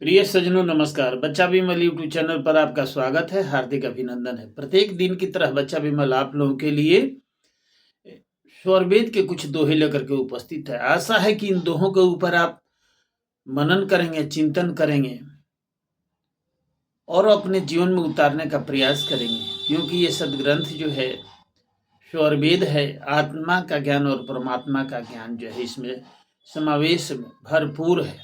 प्रिय सज्जनों नमस्कार। बच्चा विमल यूट्यूब चैनल पर आपका स्वागत है, हार्दिक अभिनंदन है। प्रत्येक दिन की तरह बच्चा विमल आप लोगों के लिए स्वरवेद के कुछ दोहे लेकर के उपस्थित है। आशा है कि इन दोहों के ऊपर आप मनन करेंगे, चिंतन करेंगे और अपने जीवन में उतारने का प्रयास करेंगे, क्योंकि ये सदग्रंथ जो है स्वरवेद है, आत्मा का ज्ञान और परमात्मा का ज्ञान जो है इसमें समावेश में भरपूर है।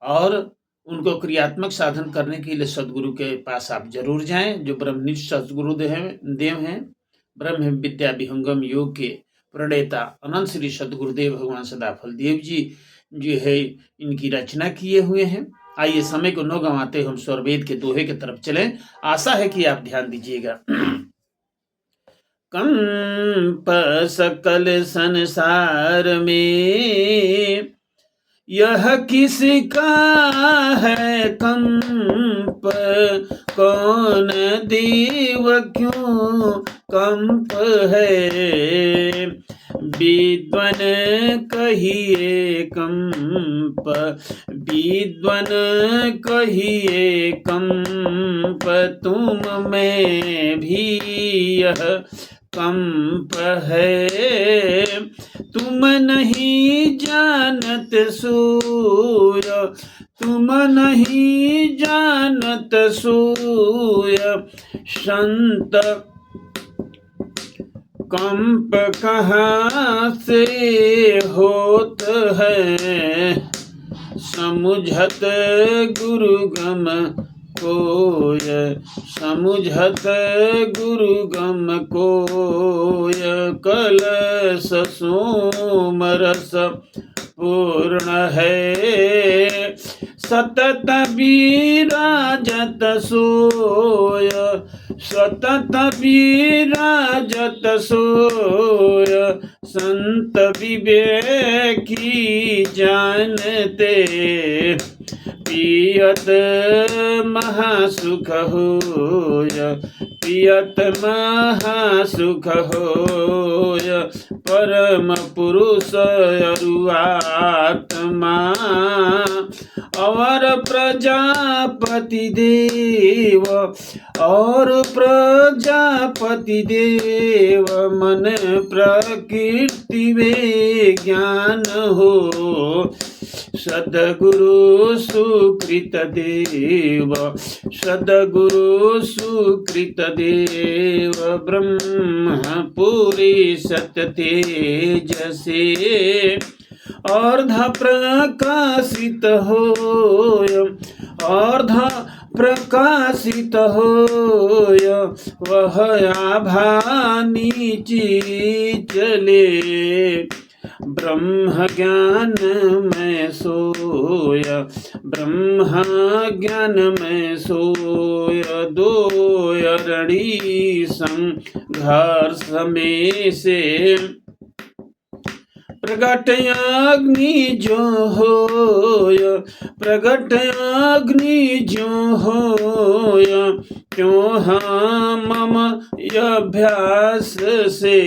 और उनको क्रियात्मक साधन करने के लिए सदगुरु के पास आप जरूर जाएं, जो ब्रह्मनिष्ठ सदगुरुदेव हैं। ब्रह्म विद्या विहंगम योग के प्रणेता अनंत श्री सदगुरुदेव भगवान सदाफल देव जी जो है इनकी रचना किए हुए हैं। आइए समय को न गंवाते हम स्वरवेद के दोहे की तरफ चलें। आशा है कि आप ध्यान दीजिएगा। कंप सकल संसार में यह किसका है कंप, कौन देव क्यों कंप है। विद्वन कहिए कंप, विद्वन कहिए कंप, तुम में भी यह कंप है। तुम नहीं जानत सूय, तुम नहीं जानत सूय, संत कंप कहाँ से होत है। समुझत गुरुगम कोय, समुझत गुरुगम कोय, कलश सोमरस पूर्ण है। सतत विराजत सोय, सतत विराजत सोय, संत विवेकी जानते। पियत महासुख होय, पियत महासुख होय, परम पुरुष अरुआत्मा। और प्रजापति देव, और प्रजापति देव, मन प्रकृति विज्ञान हो। सद्गुरु सुकृत देव, सद्गुरु सुकृत देव, ब्रह्म पुरी सत्य तेज से अर्ध प्रकाशित होय, अर्ध प्रकाशित होय, वह आभा नीची चले। ब्रह्म ज्ञान में सोया, ब्रह्म ज्ञान में सोय, दो अरणी संघर्ष में से प्रगट अग्नि जो होय, प्रगट अग्नि जो होय, क्यों मम अभ्यास से।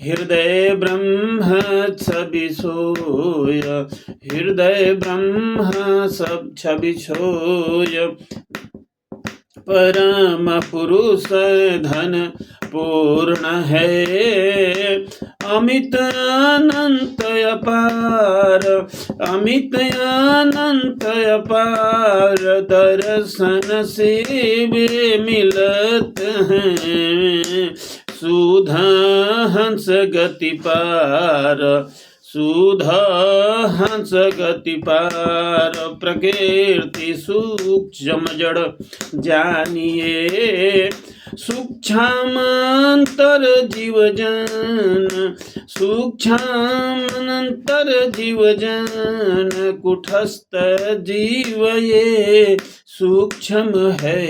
हृदय ब्रह्म छवि सोय, हृदय ब्रह्म सब छवि सोय, परम पुरुष धन पूर्ण है। अमित अनंत अपार, अमित अनंत अपार, दर्शन से वे मिलत हैं। सुधा हंस गति पार, सुधा हंस गति पार, प्रकृति सूक्ष्म जड़ जानिए। सूक्ष्मांतर जीवजन, सूक्ष्मांतर जीवजन, कुटस्थ जीव ये सूक्ष्म है।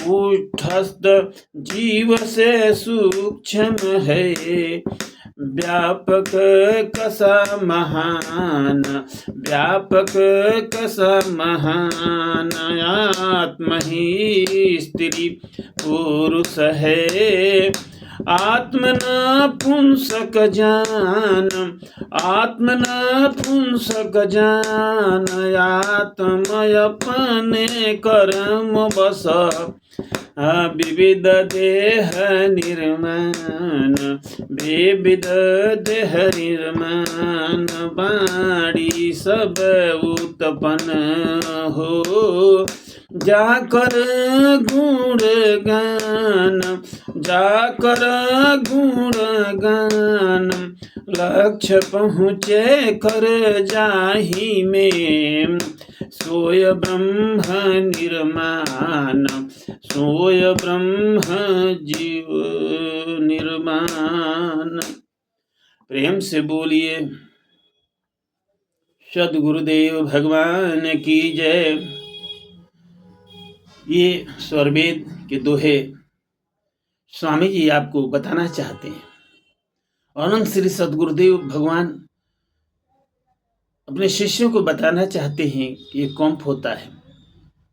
कुटस्थ जीव से सूक्ष्म है। व्यापक कसा महान, व्यापक कसा महान, आत्म ही स्त्री पुरुष है। आत्मना पुंसक जान, आत्मना पुंसक जान, आत्मय अपने कर्म बस, विविध देह निर्माण, विविध देह निर्माण, बाणी सब उत्पन्न हो, जाकर गुण गान, जाकर गुण गान, लक्ष्य पहुँचे कर जाहि में, सोय ब्रह्म निर्माण, सोय ब्रह्म जीव निर्माण। प्रेम से बोलिए सद्गुरुदेव भगवान की जय। ये स्वरवेद के दोहे स्वामी जी आपको बताना चाहते हैं। अनंत श्री सद्गुरुदेव भगवान अपने शिष्यों को बताना चाहते हैं कि ये कंप होता है,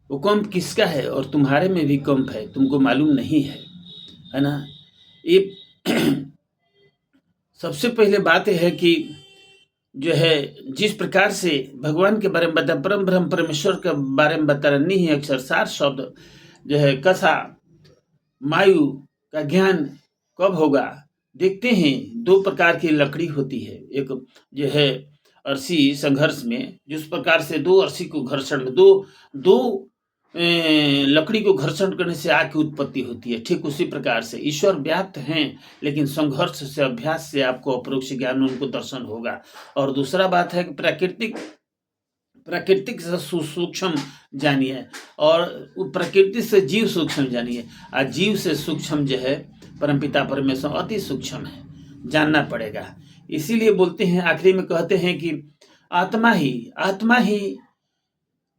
वो कंप किसका है, और तुम्हारे में भी कंप है, तुमको मालूम नहीं है ना। ये सबसे पहले बात है कि जो है जिस प्रकार से भगवान के बारे में बता, परम ब्रह्म परमेश्वर के बारे में बताना नहीं है, अक्षर सार शब्द जो है कथा मायु का ज्ञान कब होगा। देखते हैं दो प्रकार की लकड़ी होती है, एक जो है अर्शी संघर्ष में जिस प्रकार से दो अर्शी को घर्षण, दो लकड़ी को घर्षण करने से आग की उत्पत्ति होती है, ठीक उसी प्रकार से ईश्वर व्याप्त हैं, लेकिन संघर्ष से अभ्यास से आपको अपरोक्ष ज्ञान उनको दर्शन होगा। और दूसरा बात है कि प्राकृतिक से सूक्ष्म जानिए और प्रकृति से जीव सूक्ष्म जानिए, और जीव से सूक्ष्म जो है परमपिता परमेश्वर अति सूक्ष्म है, जानना पड़ेगा। इसीलिए बोलते हैं, आखिरी में कहते हैं कि आत्मा ही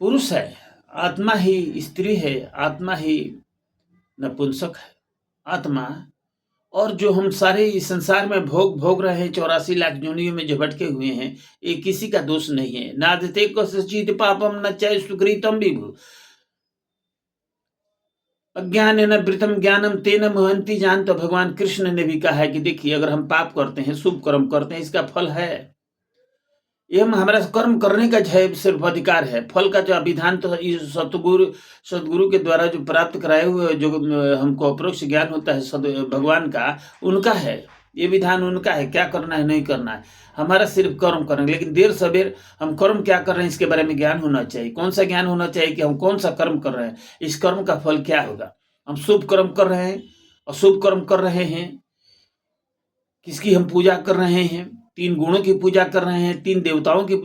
पुरुष है, आत्मा ही स्त्री है, आत्मा ही नपुंसक है, आत्मा। और जो हम सारे इस संसार में भोग रहे हैं, 84 लाख योनियों में जो भटके हुए हैं, ये किसी का दोष नहीं है। नादते कश्चित् पापम न च सुकृतम विभु, अज्ञान न वृतम ज्ञानम तेन महंती जान। तो भगवान कृष्ण ने भी कहा है कि देखिए, अगर हम पाप करते हैं, शुभ कर्म करते हैं, इसका फल है, ये हमारा कर्म करने का सिर्फ अधिकार है। फल का जो विधान तो सतगुरु के द्वारा जो प्राप्त कराए हुए जो हमको अपरोक्ष ज्ञान होता है भगवान का, उनका है, ये विधान उनका है, क्या करना है नहीं करना है, हमारा सिर्फ कर्म करना। लेकिन देर सवेर हम कर्म क्या कर रहे हैं इसके बारे में ज्ञान होना चाहिए। कौन सा ज्ञान होना चाहिए कि हम कौन सा कर्म कर रहे हैं, इस कर्म का फल क्या होगा। हम शुभ कर्म कर रहे हैं, अशुभ कर्म कर रहे हैं, किसकी हम पूजा कर रहे हैं, 3 गुणों की पूजा कर रहे हैं, 3 देवताओं की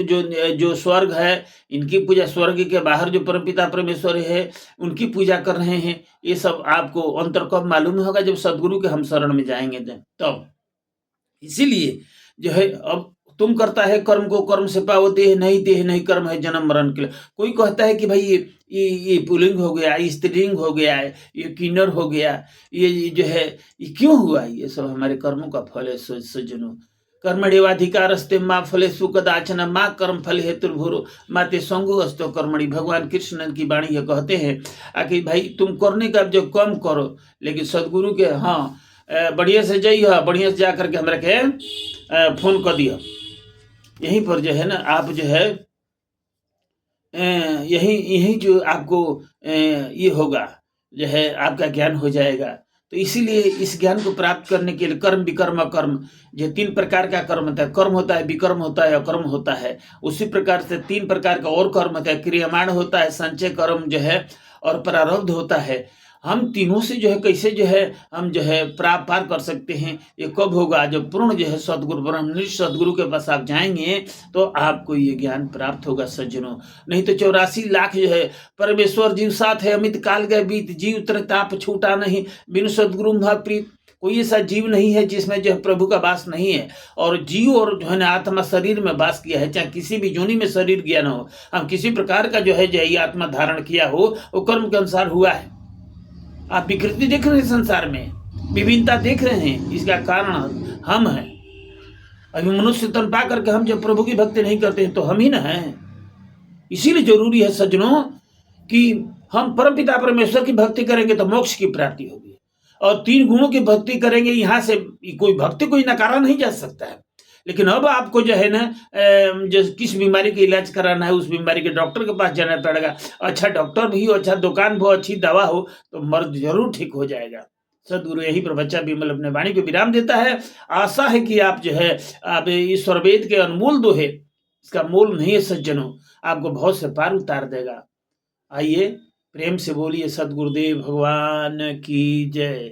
जो स्वर्ग है इनकी पूजा, स्वर्ग के बाहर जो परमपिता परमेश्वर है उनकी पूजा कर रहे हैं। ये सब आपको अंतर कब मालूम होगा, जब सदगुरु के हम शरण में जाएंगे तब। इसीलिए जो है, अब तुम करता है कर्म को कर्म से पाओ, देह नहीं कर्म है जन्म मरण के लिए। कोई कहता है कि भाई ये पुल्लिंग हो गया, ये स्त्रीलिंग हो गया, ये किन्नर हो गया, ये जो है ये क्यों हुआ, ये सब हमारे कर्मों का फल है। सज्जनों, कर्मण्येवाधिकारस्ते मा फलेषु कदाचन मा कर्म फल हेतुर्भुरो माते संगो अस्तो कर्मणि। भगवान कृष्ण की वाणी ये कहते हैं कि भाई तुम करने का जो कम करो, लेकिन सदगुरु के बढ़िया से जाइए, बढ़िया से जा करके हमरा के फोन कर दिया, यहीं पर जो है ना आप जो है यही जो आपको ये होगा, जो है आपका ज्ञान हो जाएगा। तो इसीलिए इस ज्ञान को प्राप्त करने के लिए कर्म विकर्म अकर्म, जो 3 प्रकार का कर्म होता है, कर्म होता है, विकर्म होता है, अकर्म होता है। उसी प्रकार से 3 प्रकार का और कर्म होता है, क्रियमाण होता है, संचय कर्म जो है, और प्रारब्ध होता है। हम तीनों से जो है कैसे जो है हम जो है पार कर सकते हैं, ये कब होगा, जब पूर्ण जो है सदगुरु ब्रह्मनिष्ठ सदगुरु के पास आप जाएंगे तो आपको ये ज्ञान प्राप्त होगा सज्जनों। नहीं तो 84 लाख जो है परमेश्वर जीव साथ है, अमित काल गए बीत, जीव ताप छूटा नहीं, बिनु सदगुरु महाप्रीत। कोई ऐसा जीव नहीं है जिसमें जो है प्रभु का वास नहीं है। और जीव और जो है ना आत्मा शरीर में वास किया है, चाहे किसी भी योनि में शरीर गया ना हो, हम किसी प्रकार का जो है ये आत्मा धारण किया हो, वो कर्म के अनुसार हुआ है। आप विकृति देख रहे हैं, संसार में विभिन्नता देख रहे हैं, इसका कारण हम हैं। अभी मनुष्य तन पा करके हम जब प्रभु की भक्ति नहीं करते हैं तो हम ही ना हैं। इसीलिए जरूरी है सज्जनों कि हम परमपिता परमेश्वर की भक्ति करेंगे तो मोक्ष की प्राप्ति होगी। और 3 गुणों की भक्ति करेंगे, यहाँ से कोई भक्ति कोई नकारा नहीं जा सकता है। लेकिन अब आपको जो है ना जो किस बीमारी का इलाज कराना है, उस बीमारी के डॉक्टर के पास जाना पड़ेगा। अच्छा डॉक्टर भी हो, अच्छा दुकान भी हो, अच्छी दवा हो, तो मर्ज जरूर ठीक हो जाएगा। सदगुरु यही पर बच्चा विमल अपने वाणी को विराम देता है। आशा है कि आप जो है आप ईश्वर वेद के अनमोल दोहे, इसका मोल नहीं है सज्जनों, आपको बहुत से पार उतार देगा। आइए प्रेम से बोलिए सदगुरुदेव भगवान की जय।